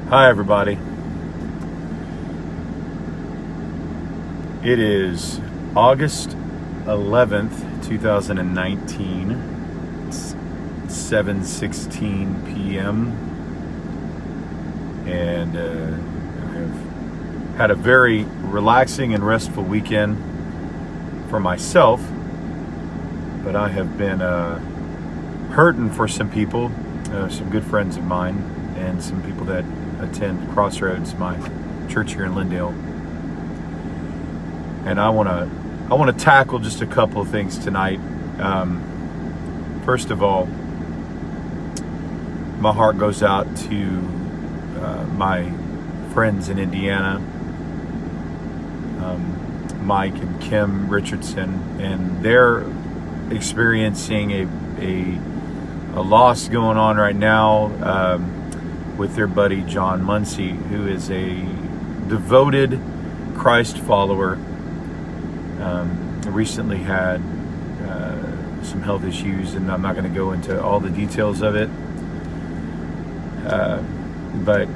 Hi, everybody. It is August 11th, 2019. It's 7:16 p.m. And I have had a very relaxing and restful weekend for myself. But I have been hurting for some people, some good friends of mine, and some people that attend Crossroads, my church here in Lindale. And I want to tackle just a couple of things tonight. First of all, my heart goes out to my friends in Indiana, Mike and Kim Richardson, and they're experiencing a loss going on right now with their buddy John Muncie, who is a devoted Christ follower. Recently had some health issues, and I'm not going to go into all the details of it. But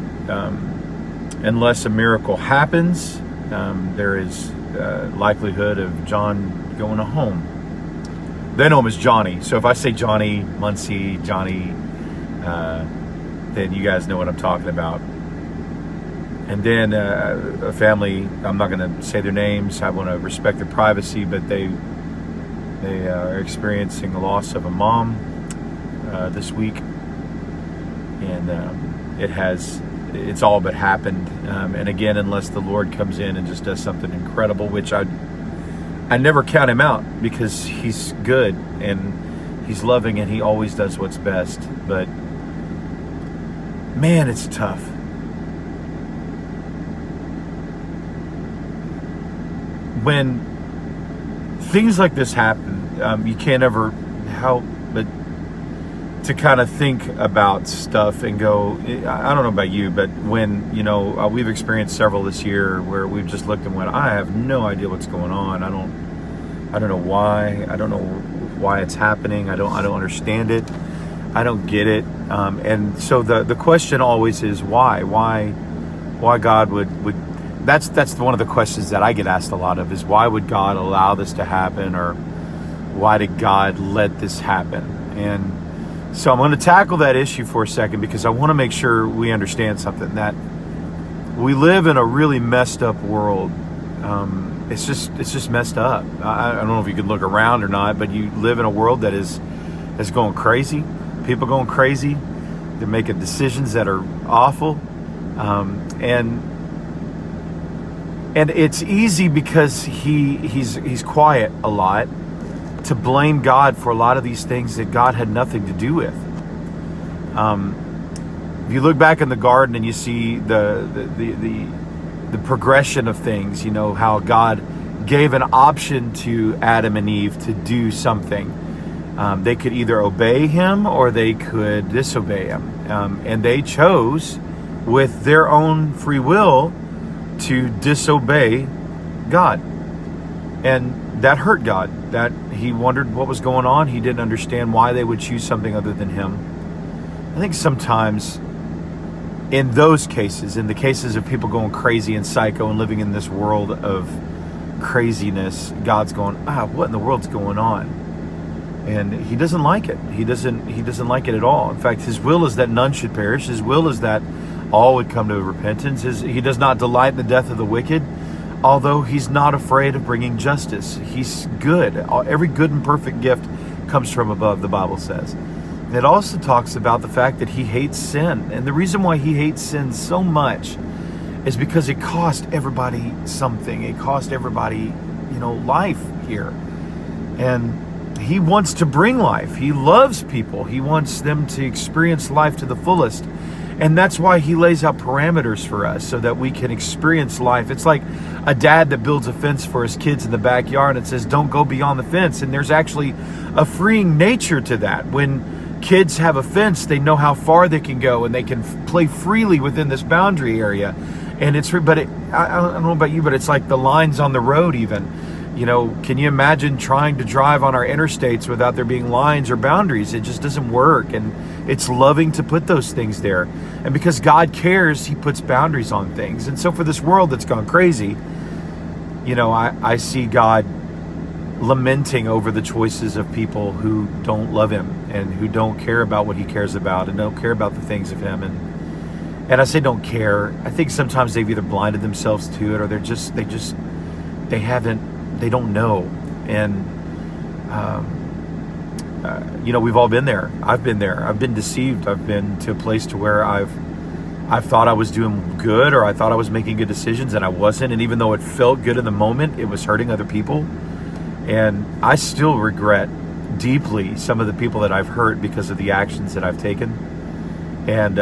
unless a miracle happens, there is likelihood of John going home. They know him as Johnny. So if I say Johnny Muncie, Johnny, then you guys know what I'm talking about. And then a family, I'm not going to say their names, I want to respect their privacy, but they are experiencing the loss of a mom this week. And it's all but happened. And again, unless the Lord comes in and just does something incredible, which I never count him out, because he's good and he's loving and he always does what's best. But man, it's tough. When things like this happen, you can't ever help but to kind of think about stuff and go, I don't know about you, but when, we've experienced several this year where we've just looked and went, I have no idea what's going on. I don't know why. I don't know why it's happening. I don't understand it. I don't get it. And so the question always is why God would that's one of the questions that I get asked a lot of, is why would God allow this to happen, or why did God let this happen? And so I'm going to tackle that issue for a second, because I want to make sure we understand something, that we live in a really messed up world. It's just messed up. I don't know if you can look around or not, but you live in a world that is going crazy. People going crazy. They're making decisions that are awful. And it's easy, because he's quiet a lot, to blame God for a lot of these things that God had nothing to do with. If you look back in the garden and you see the progression of things, how God gave an option to Adam and Eve to do something. They could either obey him or they could disobey him. And they chose, with their own free will, to disobey God. And that hurt God. That he wondered what was going on. He didn't understand why they would choose something other than him. I think sometimes in those cases, in the cases of people going crazy and psycho and living in this world of craziness, God's going, what in the world's going on? And he doesn't like it. He doesn't like it at all. In fact, his will is that none should perish. His will is that all would come to repentance. He does not delight in the death of the wicked, although he's not afraid of bringing justice. He's good. Every good and perfect gift comes from above, the Bible says. And it also talks about the fact that he hates sin. And the reason why he hates sin so much is because it cost everybody something. It cost everybody, life here. And he wants to bring life. He loves people. He wants them to experience life to the fullest. And that's why he lays out parameters for us, so that we can experience life. It's like a dad that builds a fence for his kids in the backyard and says, don't go beyond the fence. And there's actually a freeing nature to that. When kids have a fence, they know how far they can go, and they can play freely within this boundary area. And I don't know about you, but it's like the lines on the road even. Can you imagine trying to drive on our interstates without there being lines or boundaries? It just doesn't work. And it's loving to put those things there. And because God cares, he puts boundaries on things. And so for this world that's gone crazy, I see God lamenting over the choices of people who don't love him and who don't care about what he cares about and don't care about the things of him. And I say don't care. I think sometimes they've either blinded themselves to it or they don't know. And, we've all been there. I've been there. I've been deceived. I've been to a place to where I've thought I was doing good, or I thought I was making good decisions, and I wasn't. And even though it felt good in the moment, it was hurting other people. And I still regret deeply some of the people that I've hurt because of the actions that I've taken. And,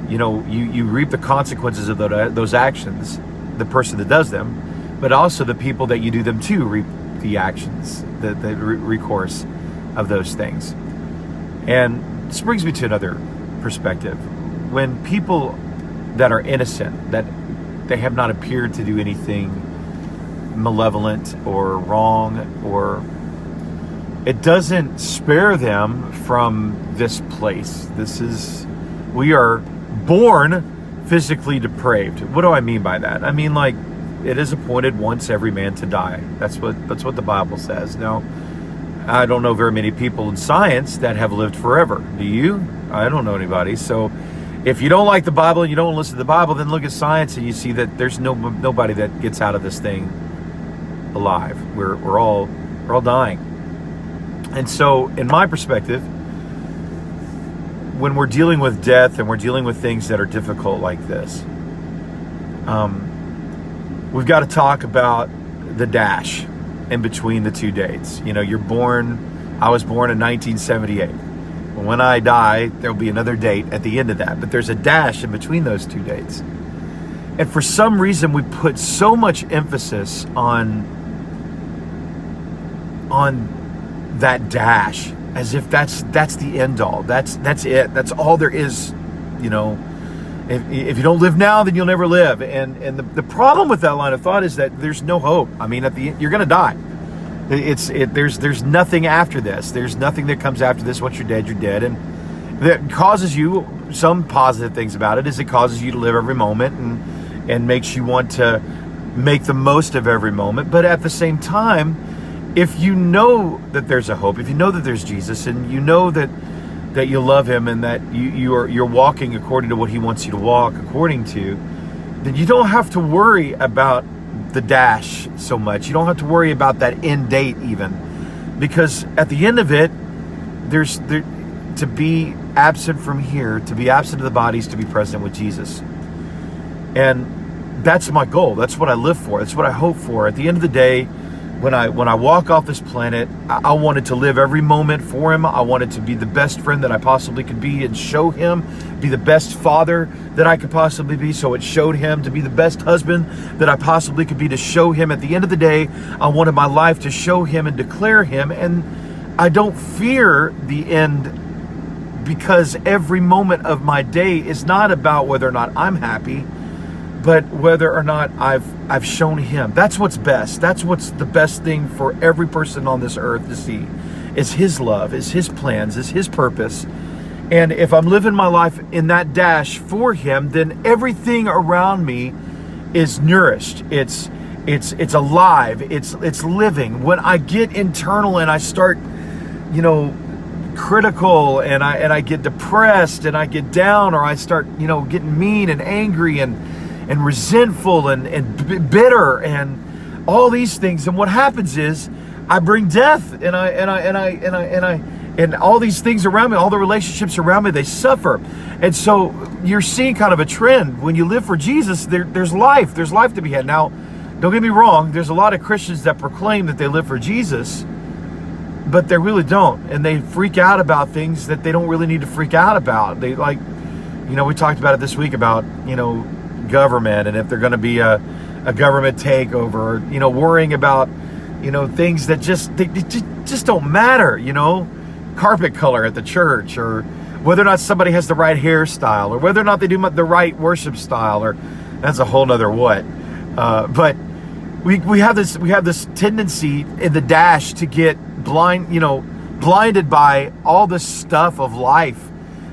you reap the consequences of those actions, the person that does them, but also the people that you do them to reap the actions, the recourse of those things. And this brings me to another perspective. When people that are innocent, that they have not appeared to do anything malevolent or wrong, or it doesn't spare them from this place. We are born physically depraved. What do I mean by that? I mean, like, it is appointed once every man to die. That's what the Bible says. Now, I don't know very many people in science that have lived forever. Do you? I don't know anybody. So if you don't like the Bible and you don't listen to the Bible, then look at science and you see that there's nobody that gets out of this thing alive. We're all dying. And so, in my perspective, when we're dealing with death and we're dealing with things that are difficult like this, we've got to talk about the dash in between the two dates. I was born in 1978. When I die, there'll be another date at the end of that. But there's a dash in between those two dates. And for some reason, we put so much emphasis on that dash, as if that's the end all. That's it. That's all there is. If you don't live now, then you'll never live. And the problem with that line of thought is that there's no hope. I mean, at the end, you're going to die. There's nothing after this. There's nothing that comes after this. Once you're dead, you're dead. And that causes you, some positive things about it is it causes you to live every moment and makes you want to make the most of every moment. But at the same time, if you know that there's a hope, if you know that there's Jesus, and you know that you love him and that you're walking according to what he wants you to walk according to, then you don't have to worry about the dash so much. You don't have to worry about that end date even, because at the end of it, there's to be absent from here, to be absent of the bodies, to be present with Jesus. And that's my goal. That's what I live for. That's what I hope for. At the end of the day, when I walk off this planet, I wanted to live every moment for him. I wanted to be the best friend that I possibly could be and show him, be the best father that I could possibly be. So it showed him to be the best husband that I possibly could be, to show him. At the end of the day, I wanted my life to show him and declare him. And I don't fear the end, because every moment of my day is not about whether or not I'm happy, but whether or not I've shown him. That's what's best. That's what's the best thing for every person on this earth to see, is his love, is his plans, is his purpose. And if I'm living my life in that dash for him, then everything around me is nourished. It's alive. It's living. When I get internal and I start, critical, and I get depressed and I get down, or I start, getting mean and angry and resentful and bitter and all these things, and what happens is I bring death, and all these things around me, all the relationships around me, they suffer. And so you're seeing kind of a trend. When you live for Jesus, there's life to be had. Now, don't get me wrong, there's a lot of Christians that proclaim that they live for Jesus, but they really don't, and they freak out about things that they don't really need to freak out about. They we talked about it this week about government, and if they're going to be a government takeover, worrying about things that just don't matter, carpet color at the church, or whether or not somebody has the right hairstyle, or whether or not they do the right worship style, or that's a whole nother what. But we have this tendency in the dash to get blinded by all this stuff of life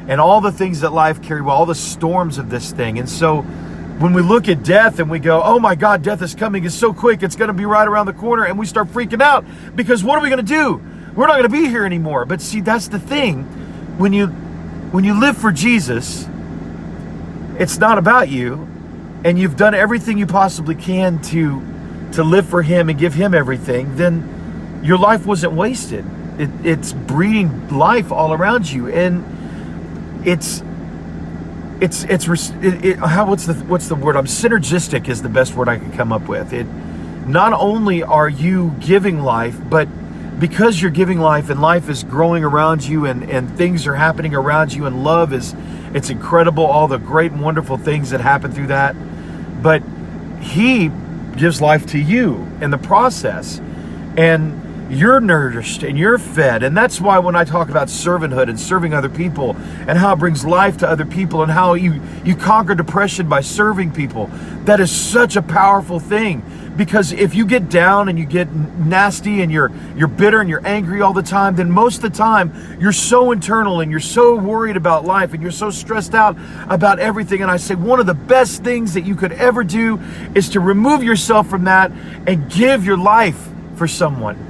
and all the things that life carries, all the storms of this thing. And so when we look at death and we go, oh my God, death is coming, it's so quick, it's going to be right around the corner, and we start freaking out because what are we going to do? We're not going to be here anymore. But see, that's the thing. When you live for Jesus, it's not about you, and you've done everything you possibly can to live for him and give him everything, then your life wasn't wasted. It's breeding life all around you, and what's the word? Synergistic is the best word I could come up with. It not only are you giving life, but because you're giving life and life is growing around you and things are happening around you and love it's incredible, all the great and wonderful things that happen through that. But he gives life to you in the process, and you're nourished and you're fed. And that's why when I talk about servanthood and serving other people and how it brings life to other people and how you conquer depression by serving people, that is such a powerful thing. Because if you get down and you get nasty and you're bitter and you're angry all the time, then most of the time you're so internal and you're so worried about life and you're so stressed out about everything. And I say one of the best things that you could ever do is to remove yourself from that and give your life for someone.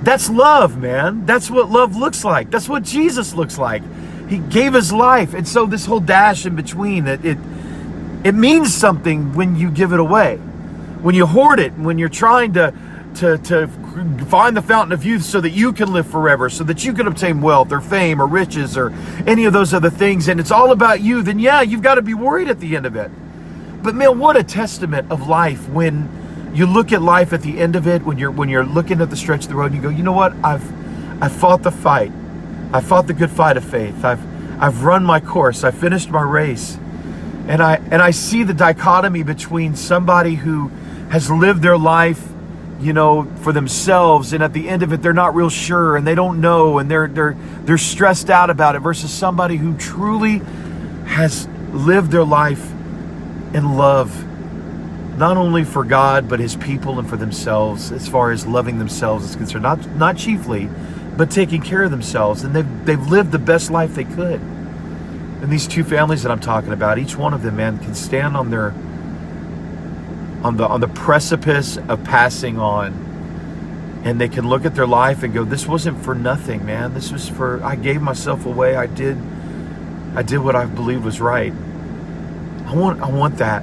That's love, man. That's what love looks like. That's what Jesus looks like. He gave his life. And so this whole dash in between, it means something when you give it away. When you hoard it, when you're trying to find the fountain of youth so that you can live forever, so that you can obtain wealth or fame or riches or any of those other things, and it's all about you, then yeah, you've got to be worried at the end of it. But man, what a testament of life when you look at life at the end of it, when you're looking at the stretch of the road and you go, you know what? I've fought the fight. I fought the good fight of faith. I've run my course. I finished my race. And I see the dichotomy between somebody who has lived their life, for themselves, and at the end of it they're not real sure and they don't know and they're stressed out about it, versus somebody who truly has lived their life in love. Not only for God, but his people and for themselves, as far as loving themselves is concerned. Not chiefly, but taking care of themselves. And they've lived the best life they could. And these two families that I'm talking about, each one of them, man, can stand on the precipice of passing on. And they can look at their life and go, this wasn't for nothing, man. This was I gave myself away. I did what I believed was right. I want that.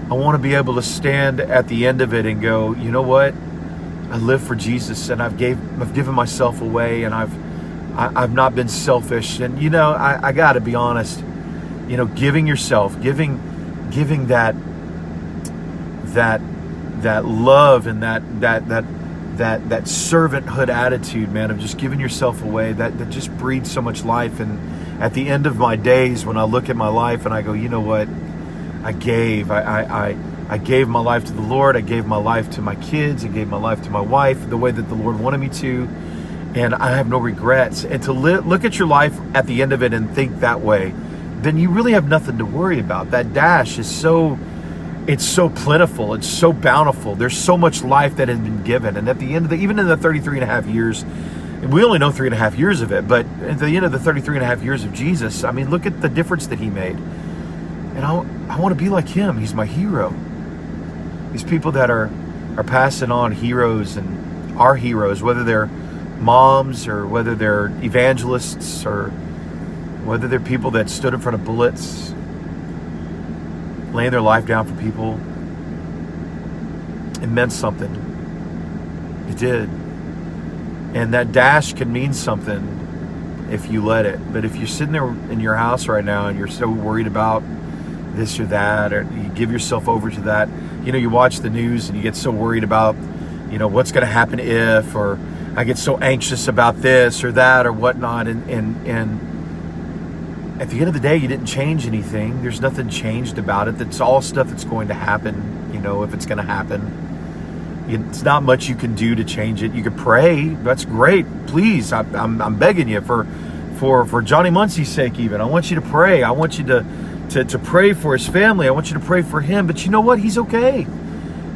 I want to be able to stand at the end of it and go, you know what? I live for Jesus, and I've given myself away, and I've not been selfish. And I got to be honest. Giving yourself, giving that love and that servanthood attitude, man, of just giving yourself away, that just breeds so much life. And at the end of my days, when I look at my life and I go, you know what? I gave my life to the Lord. I gave my life to my kids. I gave my life to my wife the way that the Lord wanted me to. And I have no regrets. And to look at your life at the end of it and think that way, then you really have nothing to worry about. That dash is so plentiful. It's so bountiful. There's so much life that has been given. And at the end of even in the 33 and a half years, we only know 3.5 years of it, but at the end of the 33 and a half years of Jesus, I mean, look at the difference that he made. And I want to be like him. He's my hero. These people that are passing on heroes and are heroes, whether they're moms or whether they're evangelists or whether they're people that stood in front of bullets, laying their life down for people, it meant something. It did. And that dash can mean something if you let it. But if you're sitting there in your house right now and you're so worried about this or that, or you give yourself over to that, you watch the news and you get so worried about, what's going to happen if, or I get so anxious about this or that or whatnot. And at the end of the day, you didn't change anything. There's nothing changed about it. That's all stuff that's going to happen, if it's going to happen. It's not much you can do to change it. You could pray. That's great. Please, I'm begging you for Johnny Muncie's sake even. I want you to pray. I want you to pray for his family. I want you to pray for him. But you know what? He's okay.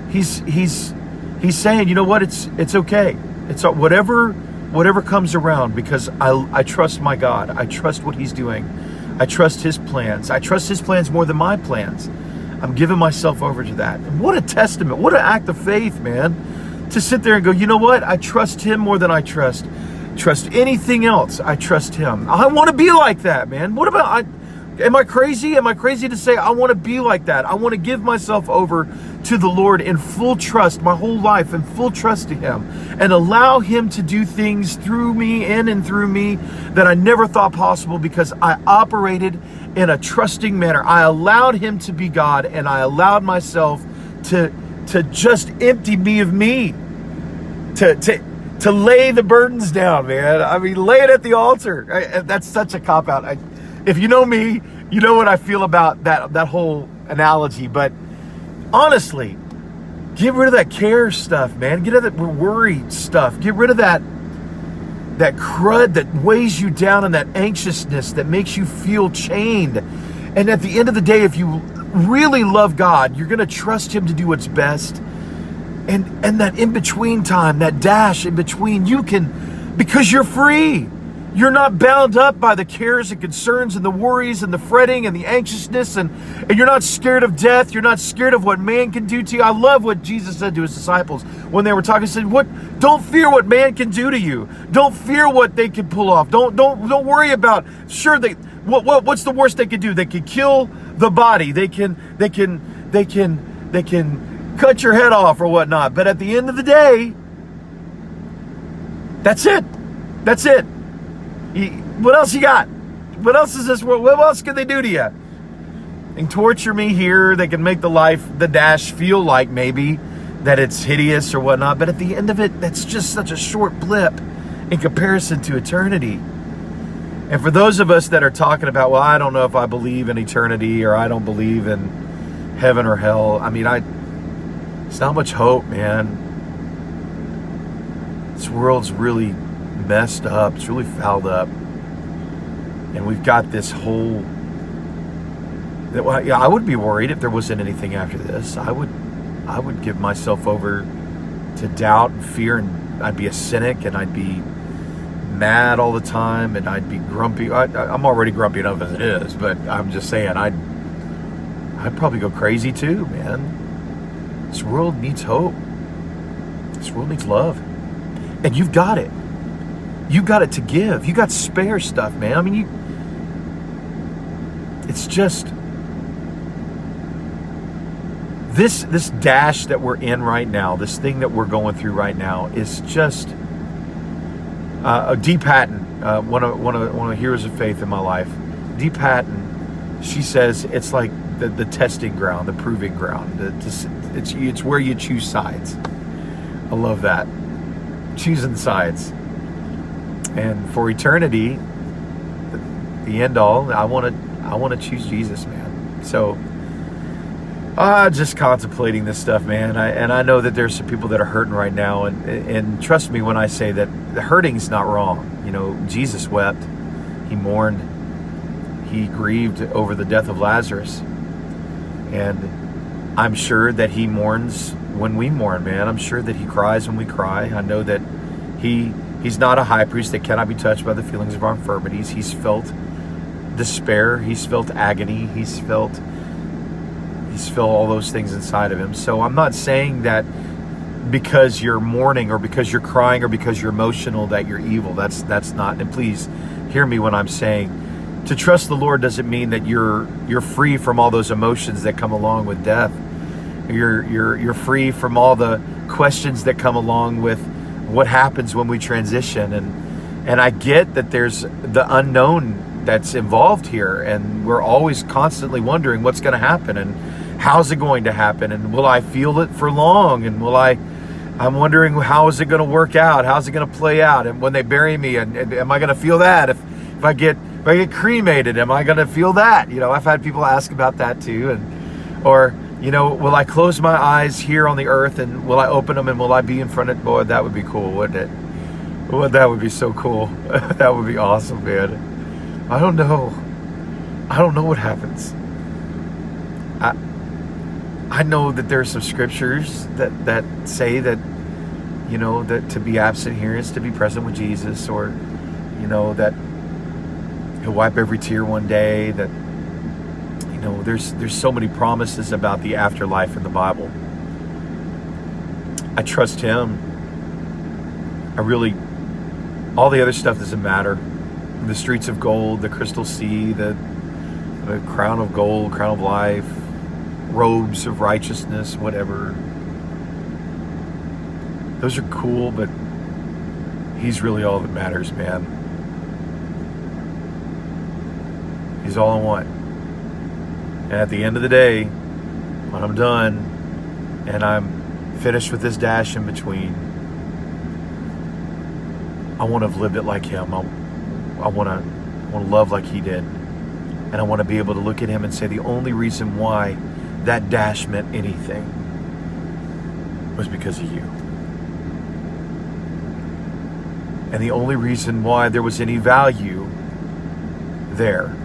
he's saying, you know what, it's okay. It's whatever comes around, because I trust my God. I trust what he's doing. I trust his plans. I trust his plans more than my plans. I'm giving myself over to that. And what a testament, what an act of faith, man, to sit there and go, you know what? I trust him more than I trust anything else. I trust him. I want to be like that, man. What about, am I crazy? Am I crazy to say I want to be like that? I want to give myself over to the Lord in full trust, my whole life in full trust to him, and allow him to do things through me, in and through me, that I never thought possible, because I operated in a trusting manner. I allowed him to be God, and I allowed myself to just empty me of me, to lay the burdens down, man. I mean, lay it at the altar. That's such a cop-out. If you know me, you know what I feel about that whole analogy. But honestly, get rid of that care stuff, man. Get rid of that worried stuff. Get rid of that crud that weighs you down, and that anxiousness that makes you feel chained. And at the end of the day, if you really love God, you're going to trust him to do what's best. And that in-between time, that dash in between, you can, because you're free. You're not bound up by the cares and concerns and the worries and the fretting and the anxiousness, and you're not scared of death. You're not scared of what man can do to you. I love what Jesus said to his disciples when they were talking. He said, don't fear what man can do to you. Don't fear what they can pull off. Don't worry about, sure, what's the worst they could do? They could kill the body. They can cut your head off or whatnot. But at the end of the day, that's it. That's it. What else you got? What else is this world? What else can they do to you? They can torture me here. They can make the dash feel like maybe that it's hideous or whatnot. But at the end of it, that's just such a short blip in comparison to eternity. And for those of us that are talking about, well, I don't know if I believe in eternity, or I don't believe in heaven or hell. I mean, it's not much hope, man. This world's really messed up. It's really fouled up. And we've got this whole... I would be worried if there wasn't anything after this. I would give myself over to doubt and fear, and I'd be a cynic, and I'd be mad all the time, and I'd be grumpy. I'm already grumpy enough as it is, but I'm just saying, I'd probably go crazy too, man. This world needs hope. This world needs love. And you've got it. You got it to give. You got spare stuff, man. I mean, it's just this dash that we're in right now, this thing that we're going through right now, is just Dee Patton, one of the heroes of faith in my life. Dee Patton, she says it's like the testing ground, the proving ground. It's where you choose sides. I love that. Choosing sides. And for eternity, the end all, I want to choose Jesus, man. So, just contemplating this stuff, man. I know that there's some people that are hurting right now, and trust me when I say that the hurting's not wrong. You know, Jesus wept, he mourned, he grieved over the death of Lazarus, and I'm sure that he mourns when we mourn, man. I'm sure that he cries when we cry. I know that He's not a high priest that cannot be touched by the feelings of our infirmities. He's felt despair. He's felt agony. He's felt all those things inside of him. So I'm not saying that because you're mourning or because you're crying or because you're emotional that you're evil. That's not. And please hear me when I'm saying to trust the Lord doesn't mean that you're free from all those emotions that come along with death. You're free from all the questions that come along with what happens when we transition, and I get that there's the unknown that's involved here, and we're always constantly wondering what's going to happen and how's it going to happen, and will I feel it for long, and I'm wondering how is it going to work out, how's it going to play out, and when they bury me, and am I going to feel that? If I get cremated, am I going to feel that? You know, I've had people ask about that too, or you know, will I close my eyes here on the earth, and will I open them, and will I be in front of... Boy, that would be cool, wouldn't it? Well, that would be so cool. That would be awesome, man. I don't know what happens. I know that there are some scriptures that say that, that to be absent here is to be present with Jesus, or, that he'll wipe every tear one day, that, there's so many promises about the afterlife in the Bible. I trust him. All the other stuff doesn't matter. The streets of gold, the crystal sea, the crown of gold, crown of life, robes of righteousness, whatever. Those are cool, but he's really all that matters, man. He's all I want. And at the end of the day, when I'm done and I'm finished with this dash in between, I want to have lived it like him. I want to love like he did. And I want to be able to look at him and say the only reason why that dash meant anything was because of you. And the only reason why there was any value there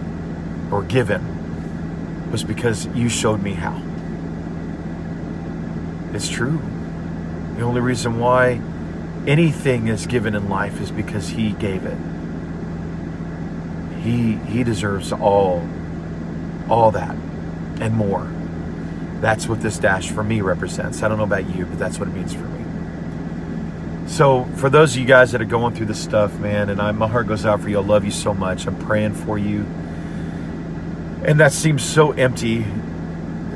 or given was because you showed me how. It's true. The only reason why anything is given in life is because he gave it. He deserves all that and more. That's what this dash for me represents. I don't know about you, but that's what it means for me. So for those of you guys that are going through this stuff, man, and my heart goes out for you. I love you so much. I'm praying for you. And that seems so empty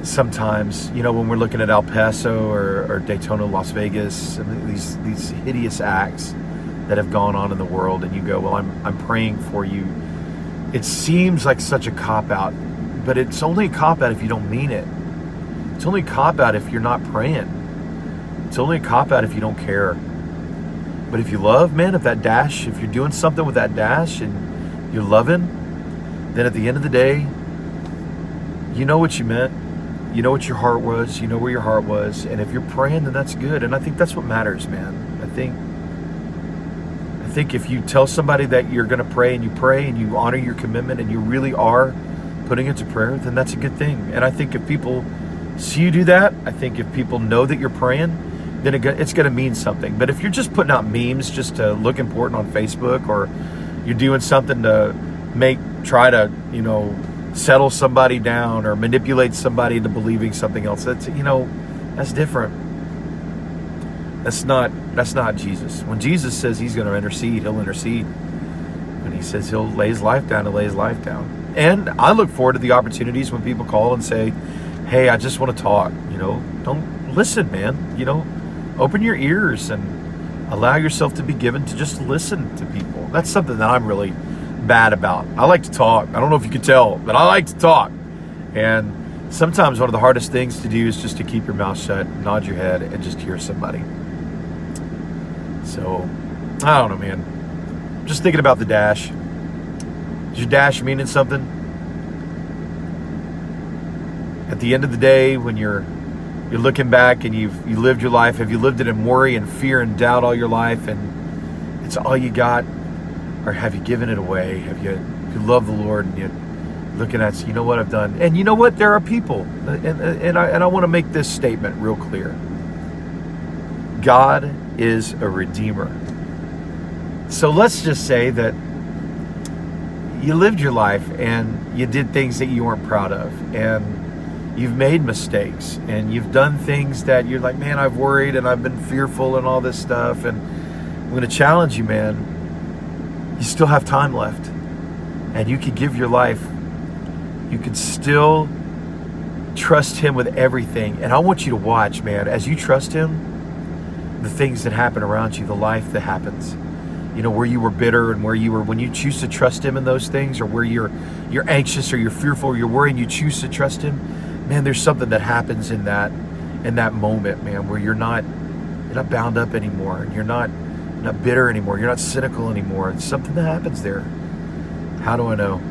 sometimes, when we're looking at El Paso or Daytona, Las Vegas, and these hideous acts that have gone on in the world, and you go, well, I'm praying for you. It seems like such a cop-out, but it's only a cop-out if you don't mean it. It's only a cop-out if you're not praying. It's only a cop-out if you don't care. But if you love, man, if you're doing something with that dash and you're loving, then at the end of the day, you know what you meant. You know what your heart was. You know where your heart was. And if you're praying, then that's good. And I think that's what matters, man. I think if you tell somebody that you're going to pray and you honor your commitment and you really are putting it to prayer, then that's a good thing. And I think if people see you do that, I think if people know that you're praying, then it's going to mean something. But if you're just putting out memes just to look important on Facebook, or you're doing something to try to, settle somebody down or manipulate somebody into believing something else, that's different. That's not Jesus. When Jesus says he's going to intercede, he'll intercede. When he says he'll lay his life down, he'll lay his life down. And I look forward to the opportunities when people call and say, hey, I just want to talk. Don't listen, man. Open your ears and allow yourself to be given to just listen to people. That's something that I'm really bad about. I like to talk. I don't know if you can tell, but I like to talk. And sometimes one of the hardest things to do is just to keep your mouth shut, nod your head, and just hear somebody. So, I don't know, man. Just thinking about the dash. Is your dash meaning something? At the end of the day, when you're looking back and you lived your life, have you lived it in worry and fear and doubt all your life, and it's all you got? Or have you given it away? Have you loved the Lord and you're looking at, you know what I've done? And you know what? There are people, and I want to make this statement real clear. God is a redeemer. So let's just say that you lived your life and you did things that you weren't proud of, and you've made mistakes, and you've done things that you're like, man, I've worried and I've been fearful and all this stuff. And I'm going to challenge you, man. You still have time left, and you can give your life. You can still trust him with everything. And I want you to watch, man, as you trust him, the things that happen around you, the life that happens. Where you were bitter and where you were, when you choose to trust him in those things, or where you're anxious or you're fearful or you're worried and you choose to trust him, man, there's something that happens in that moment, man, where you're not bound up anymore, and you're not bitter anymore. You're not cynical anymore. It's something that happens there. How do I know?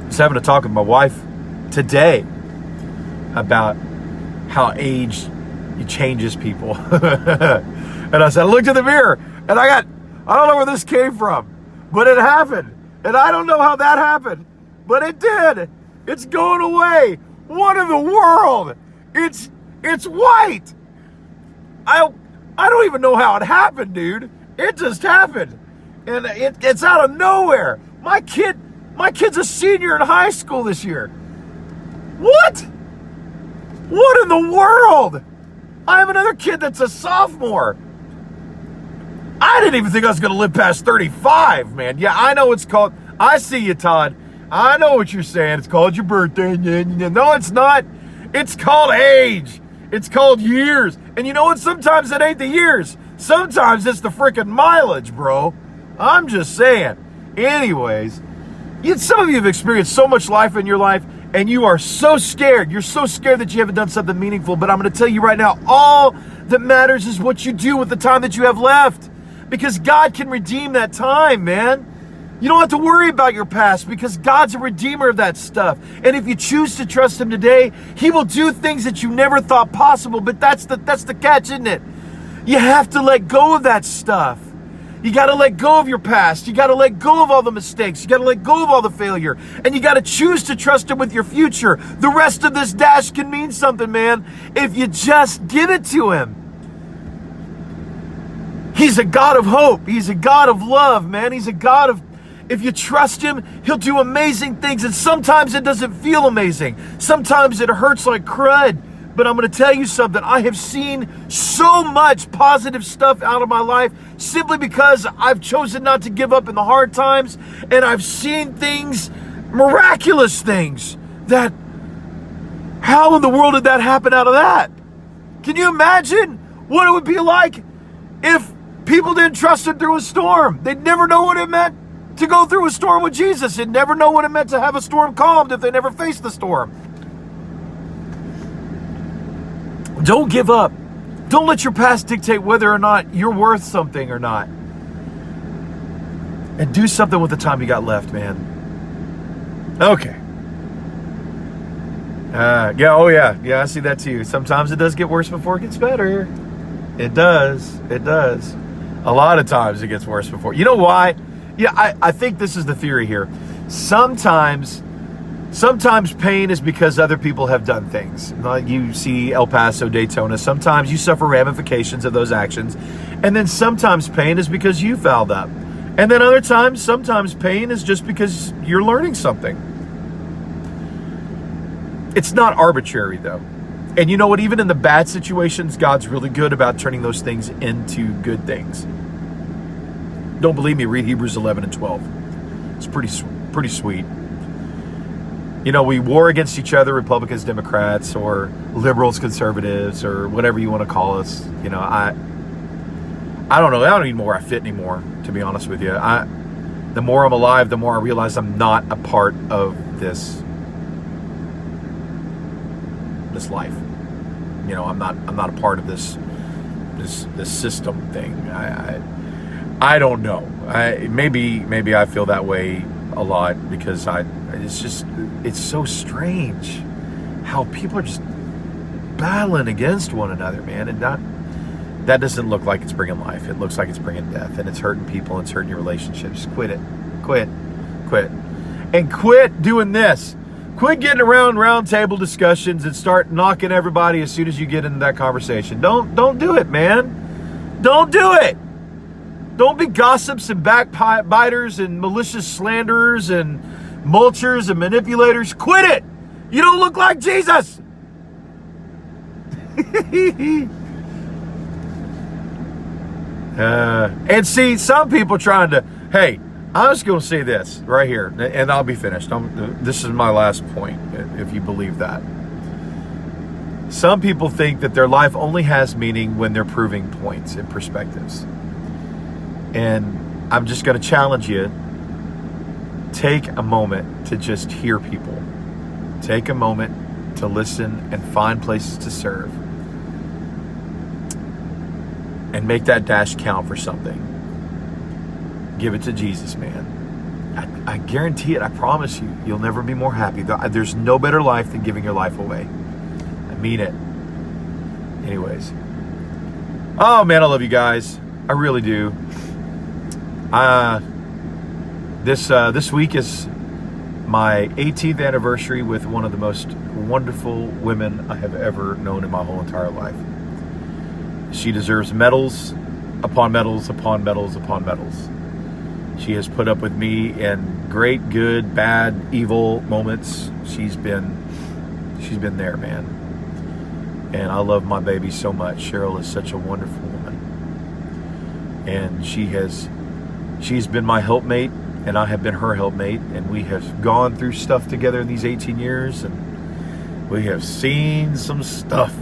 I was having a talk with my wife today about how age changes people. And I said, I looked in the mirror and I don't know where this came from, but it happened. And I don't know how that happened, but it did. It's going away. What in the world? It's white. I don't even know how it happened, dude. It just happened. And it's out of nowhere. My kid's a senior in high school this year. What? What in the world? I have another kid that's a sophomore. I didn't even think I was going to live past 35, man. Yeah, I know it's called. I see you, Todd. I know what you're saying. It's called your birthday. No, it's not. It's called age. It's called years. And you know what? Sometimes it ain't the years. Sometimes it's the freaking mileage, bro. I'm just saying. Anyways, some of you have experienced so much life in your life, and you are so scared. You're so scared that you haven't done something meaningful. But I'm going to tell you right now, all that matters is what you do with the time that you have left. Because God can redeem that time, man. You don't have to worry about your past because God's a redeemer of that stuff. And if you choose to trust Him today, He will do things that you never thought possible. But that's the catch, isn't it? You have to let go of that stuff. You got to let go of your past. You got to let go of all the mistakes. You got to let go of all the failure. And you got to choose to trust Him with your future. The rest of this dash can mean something, man, if you just give it to Him. He's a God of hope. He's a God of love, man. He's a God of, if you trust Him, He'll do amazing things. And sometimes it doesn't feel amazing. Sometimes it hurts like crud. But I'm going to tell you something. I have seen so much positive stuff out of my life simply because I've chosen not to give up in the hard times. And I've seen things, miraculous things, that, how in the world did that happen out of that? Can you imagine what it would be like if people didn't trust Him through a storm? They'd never know what it meant to go through a storm with Jesus. They'd never know what it meant to have a storm calmed if they never faced the storm. Don't give up. Don't let your past dictate whether or not you're worth something or not. And do something with the time you got left, man. Okay. Yeah, I see that too. Sometimes it does get worse before it gets better. It does. A lot of times it gets worse before. You know why? Yeah, I think this is the theory here. Sometimes pain is because other people have done things. Like you see El Paso, Daytona. Sometimes you suffer ramifications of those actions. And then sometimes pain is because you fouled up. And then other times, sometimes pain is just because you're learning something. It's not arbitrary, though. And you know what? Even in the bad situations, God's really good about turning those things into good things. Don't believe me? Read Hebrews 11 and 12. It's pretty sweet. You know, we war against each other, Republicans, Democrats, or liberals, conservatives, or whatever you want to call us. You know, I don't know. I don't even know where I fit anymore, to be honest with you. The more I'm alive, the more I realize I'm not a part of this life. You know, I'm not a part of this system thing. I don't know. Maybe I feel that way a lot because it's so strange how people are just battling against one another, man, and that doesn't look like it's bringing life. It looks like it's bringing death, and it's hurting people, and it's hurting your relationships. Quit it. Quit. And quit doing this. Quit getting around round table discussions and start knocking everybody as soon as you get into that conversation. Don't do it, man. Don't do it. Don't be gossips and backbiters and malicious slanderers and mulchers and manipulators. Quit it. You don't look like Jesus. And see, some people trying to, hey, I'm just going to say this right here, and I'll be finished. This is my last point, if you believe that. Some people think that their life only has meaning when they're proving points and perspectives. And I'm just going to challenge you. Take a moment to just hear people. Take a moment to listen and find places to serve. And make that dash count for something. Give it to Jesus, man. I guarantee it. I promise you. You'll never be more happy. There's no better life than giving your life away. I mean it. Anyways. Oh, man, I love you guys. I really do. This week is my 18th anniversary with one of the most wonderful women I have ever known in my whole entire life. She deserves medals upon medals upon medals upon medals. She has put up with me in great, good, bad, evil moments. She's been there, man. And I love my baby so much. Cheryl is such a wonderful woman. And she's been my helpmate, and I have been her helpmate, and we have gone through stuff together in these 18 years, and we have seen some stuff.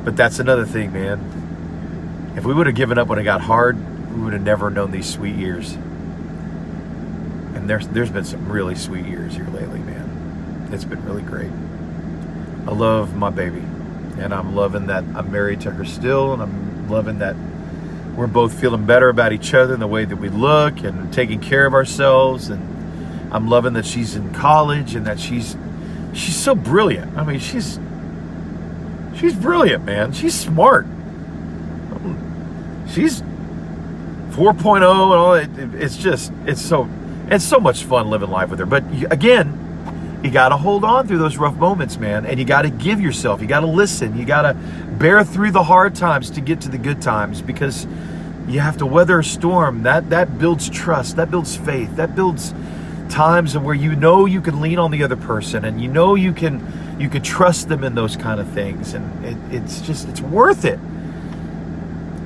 But that's another thing, man. If we would have given up when it got hard, we would have never known these sweet years. And there's been some really sweet years here lately, man. It's been really great. I love my baby, and I'm loving that I'm married to her still, and I'm loving that we're both feeling better about each other in the way that we look and taking care of ourselves. And I'm loving that she's in college and that she's so brilliant. I mean, she's brilliant, man. She's smart. She's 4.0 and all that. It's so much fun living life with her. But again, you got to hold on through those rough moments, man. And you got to give yourself. You got to listen. You got to bear through the hard times to get to the good times, because you have to weather a storm. That builds trust. That builds faith. That builds times where you know you can lean on the other person, and you know you can trust them in those kind of things. And it's worth it.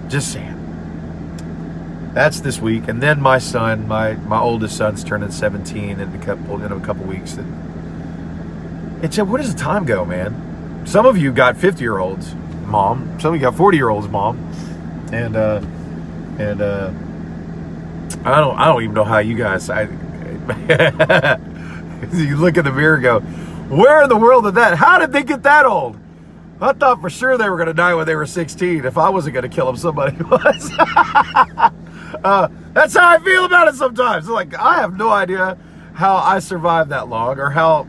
Just saying. That's this week. And then my son, my oldest son's turning 17 in a couple weeks. It's where does the time go, man? Some of you got 50-year-olds, mom. Some of you got 40-year-olds, mom. And I don't even know how you guys. You look in the mirror and go, where in the world did that? How did they get that old? I thought for sure they were going to die when they were 16. If I wasn't going to kill them, somebody was. That's how I feel about it sometimes. Like, I have no idea how I survived that long, or how,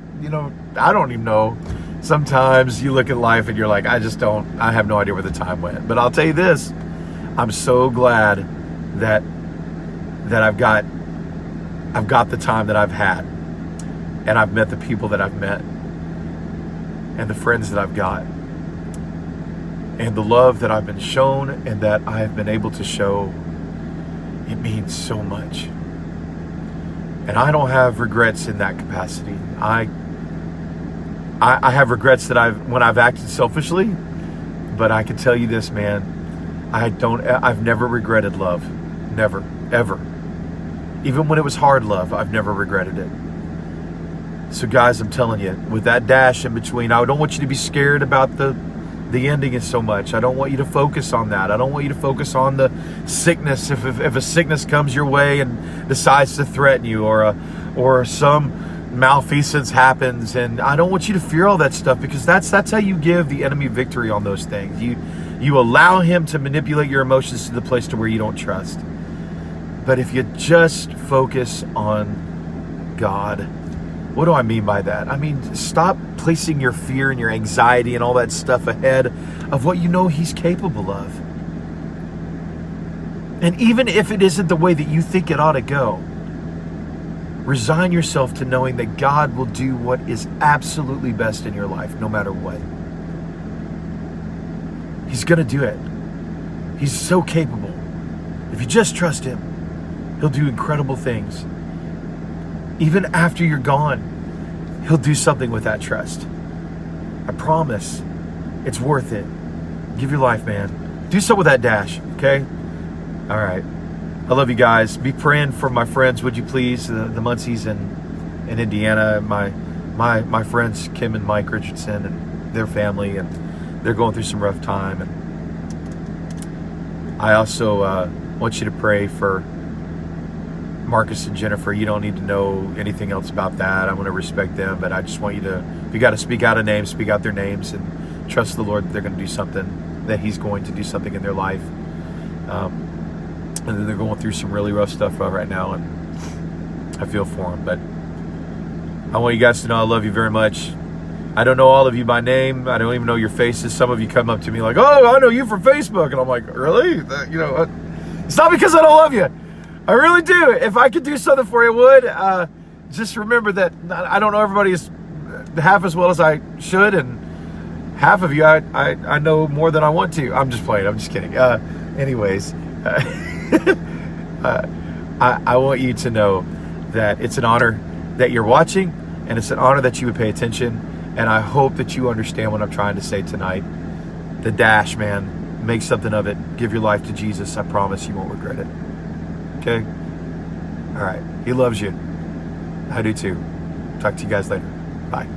I don't even know. Sometimes you look at life and you're like, I have no idea where the time went. But I'll tell you this, I'm so glad that I've got the time that I've had, and I've met the people that I've met, and the friends that I've got, and the love that I've been shown and that I have been able to show. It means so much. And I don't have regrets in that capacity. I have regrets when I've acted selfishly, but I can tell you this, man, I've never regretted love. Never, ever. Even when it was hard love, I've never regretted it. So guys, I'm telling you, with that dash in between, I don't want you to be scared about the ending so much. I don't want you to focus on that. I don't want you to focus on the sickness. If a sickness comes your way and decides to threaten you, or some malfeasance happens, and I don't want you to fear all that stuff, because that's how you give the enemy victory on those things. You allow him to manipulate your emotions to the place to where you don't trust. But if you just focus on God. What do I mean by that? I mean, stop placing your fear and your anxiety and all that stuff ahead of what you know he's capable of. And even if it isn't the way that you think it ought to go, resign yourself to knowing that God will do what is absolutely best in your life, no matter what. He's going to do it. He's so capable. If you just trust him, he'll do incredible things. Even after you're gone, he'll do something with that trust. I promise. It's worth it. Give your life, man. Do something with that dash, okay? All right. I love you guys. Be praying for my friends, would you please? The Muncies in Indiana. My friends, Kim and Mike Richardson, and their family, and they're going through some rough time. And I also want you to pray for Marcus and Jennifer. You don't need to know anything else about that. I'm going to respect them, but I just want you to, if you got to speak out a name, speak out their names, and trust the Lord that they're going to do something, that he's going to do something in their life. And then they're going through some really rough stuff right now, and I feel for them. But I want you guys to know I love you very much. I don't know all of you by name. I don't even know your faces. Some of you come up to me like, oh, I know you from Facebook. And I'm like, really? It's not because I don't love you. I really do. If I could do something for you, I would. just remember that I don't know everybody as half as well as I should, and half of you I know more than I want to. I'm just playing. I'm just kidding. Anyways, I want you to know that it's an honor that you're watching, and it's an honor that you would pay attention. And I hope that you understand what I'm trying to say tonight. The dash, man, make something of it. Give your life to Jesus. I promise you won't regret it. Okay? All right. He loves you. I do too. Talk to you guys later. Bye.